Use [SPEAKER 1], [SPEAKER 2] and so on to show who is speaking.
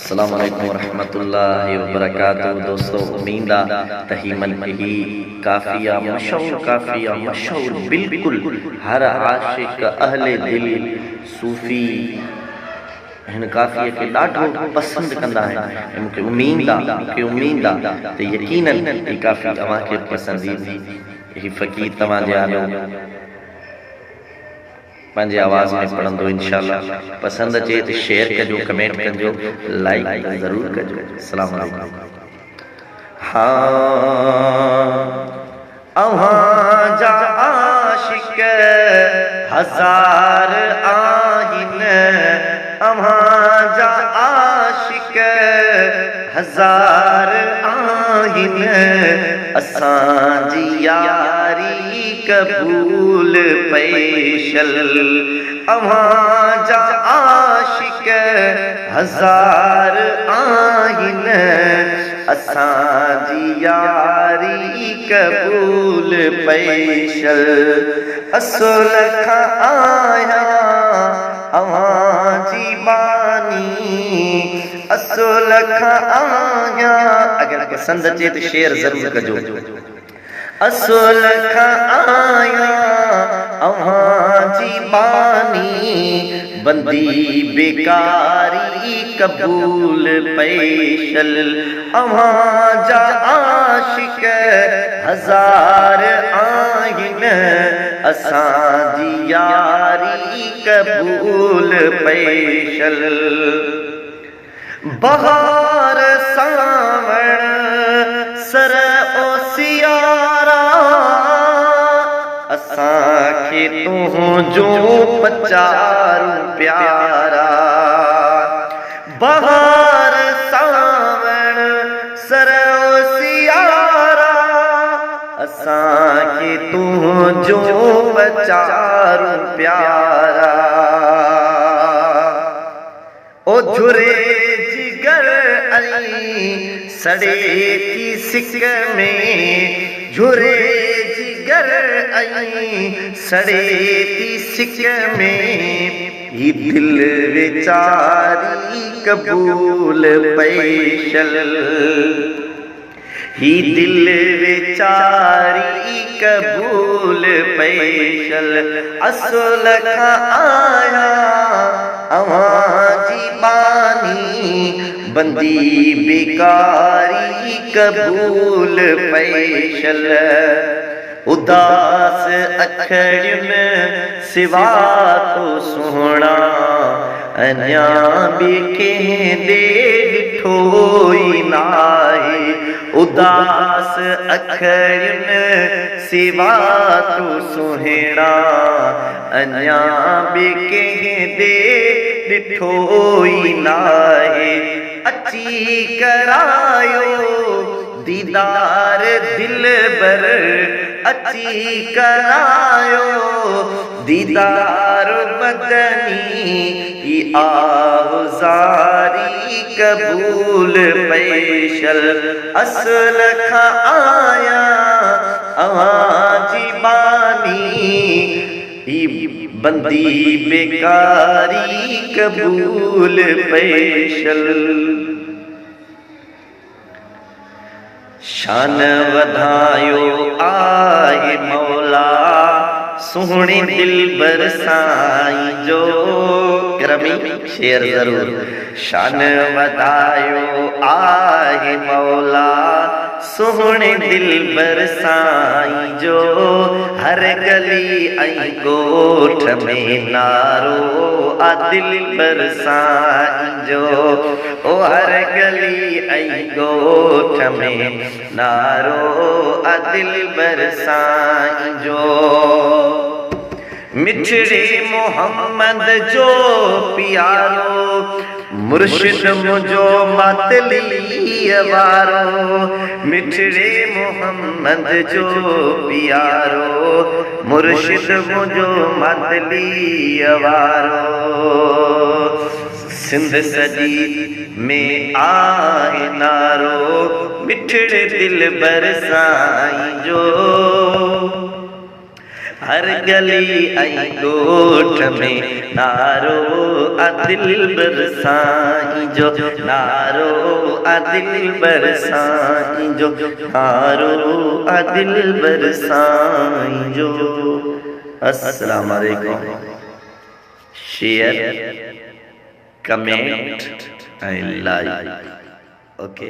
[SPEAKER 1] अस्सलाम वालेकुम रहमतुल्लाहि व बरकातहू। दोस्तों, उम्मीद तहीमन ही काफिया मशहूर बिल्कुल हर आशिक अहले दिल सूफी हिन काफिया के ॾाढो पसंद कंदा आहिनि। मूंखे उम्मीद आहे त यकीनन ही काफी तव्हांखे पसंद ईंदी। ही फ़क़ीर तव्हांजे आलो पंहिंजे आवाज़ में पढ़ंदो इंशाअल्लाह। पसंद अचे तो शेयर कजो, कमेंट कजो, लाइक ज़रूर कजो। अस्सलाम वालेकुम। अव्हां जा आशिक हज़ार आहिनि, अव्हां जा आशिक हज़ार आहिनि, असांजी यारी कबूल पैशल। अव्हां जा आशिक हज़ार आहिनि, असांजी यारी कबूल पैशल। असुल खां आया अव्हां जी बानी, असुल खां आया। अगर पसंद अचे तो शेयर जरूर कजो। असुल खां आया अव्हां जी बानी, बंदी बेकारी कबूल पैशल। अव्हां जा आशिक हज़ार आहिनि, असांजी यारी कबूल पैशल। बहार सावण सर ओसियारा, असांखे तुंहिंजो पचारू प्यारा। बहार सावण सर ओसियारा, असांखे तुंहिंजो पचारू प्यारा। ओ झुरे जिगर अली सड़े थी सिक में, झुरे जिगर अली सड़े थी सिक में, ही दिल बेचारी कबूल पैशल। ही दिल बेचारी कबूल पैशल। असुल खां आया अव्हां जी बानी, बंदी बेकारी कबूल पैशल। उदास अखड़ियुनि सिवा तो सोहणा, अञा बि कंहिं ॾे ॾिठो ई नाहे। उदास अखड़ियुनि सिवा तो सोहणा, अञा बि कंहिं ॾे ॾिठो ई नाहे। अची करायो दीदार दिलबर, अची करायो दीदार बदनी, ई आज़ारी कबूल पैशल। असुल खां आया अव्हां जी बानी, ई बंदी बेकारी कबूल पैशल। शान वधायो आए मौला सोहणे दिलबर साईं जो। रमी शेर जरूर। शान वधायो आए मौला सोहणे दिलबर साईं जो, हर गली ऐं ॻोठ में नारो आ दिलबर साईं जो। ओ हर गली ऐं ॻोठ में नारो आ दिलबर साईं जो। मिठड़े मोहम्मद जो प्यारो, मुर्शिद मुझो मतली वारो। मिठड़े मोहम्मद जो प्यारो, मुर्शिद मुझो मतली वारो। सिंध सजी में आए नारो, मिठड़े दिलबर साईं जो। हर गली आई गोठ में नारो अदिल बरसाई जो, नारो अदिल बरसाई जो, नारो अदिल बरसाई जो। अस्सलाम वालेकुम। Share, comment, like, okay.